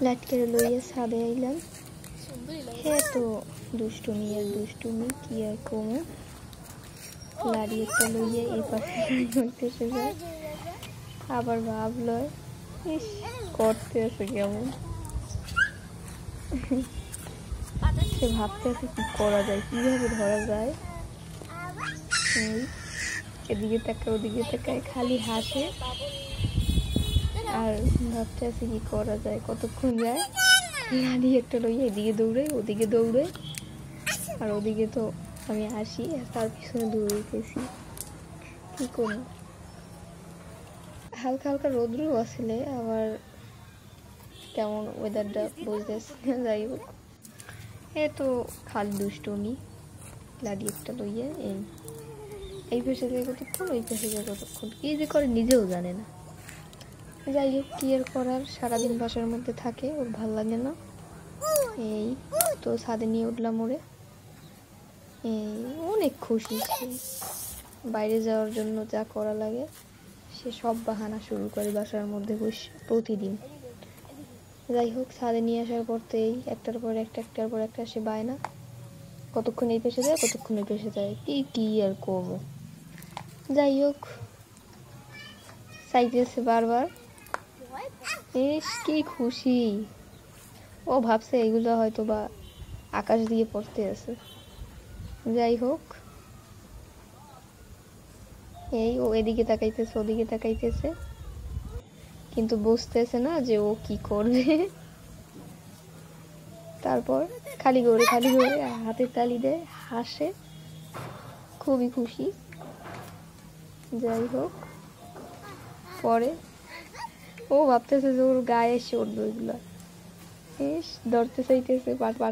লাটকে লইয়া ছাদে আইলাম। হ্যাঁ তো দুষ্টুমি আর দুষ্টুমি, কি আর কমু। লাড়ি একটা লইয়া এই পাশে হইতেছে যায়, আবার ভাব লয়, ইস করতে আছে কেমন। সে ভাবতে আছে কি করা যায়, কিভাবে ধরা যায়। এদিকে তাকায় ওদিকে তাকায়, খালি হাসে আর ভাবতে আছে কি করা যায়, কতক্ষণ যায়। লাড়ি একটা লইয়া এদিকে দৌড়ে ওদিকে দৌড়ে, আর ওদিকে তো আমি আসি আর তার পিছনে দৌড়াইতেছি, কি করবো। হালকা হালকা রোদ্রু আসলে, আবার কেমন ওয়েদারটা বুঝতেছে। যাই হোক, এ তো খালি দুষ্টুমি। লাড়ি একটা লইয়া এই পাশে যায় কতক্ষণ, ওই পাশে যায় কতক্ষণ, কি যে করে নিজেও জানে না। যাই হোক, কি আর করার, সারাদিন বাসার মধ্যে থাকে, ওর ভাল লাগে না। এই তো ছাদে নিয়ে উঠলাম ওরে, অনেক খুশি সে। বাইরে যাওয়ার জন্য যা করা লাগে সে সব বাহানা শুরু করে বাসার মধ্যে বসে প্রতিদিন। যাই হোক, ছাদে নিয়ে আসার পর তো এই একটার পর একটা সে বায়না, কতক্ষণ এই পেশে যায় কতক্ষণ এই পেশে যায়, কি আর করবো। যাই হোক, চাইতেছে বারবার, বেশ কি খুশি। ও ভাবছে এগুলো হয়তো বা আকাশ দিয়ে পড়তে আছে। যাই হোক, এই ও এদিকে তাকাইতেছে ওদিকে তাকাইতেছে, কিন্তু বুঝতেছে না যে ও কি করবে। তারপর খালি ঘোরে আর হাতের তালি দেয়, হাসে, খুবই খুশি। যাই হোক, পরে ও ভাবতেছে যে ওর গায়ে এসে উঠবে, ওইগুলো ধরতে চাইতেছে,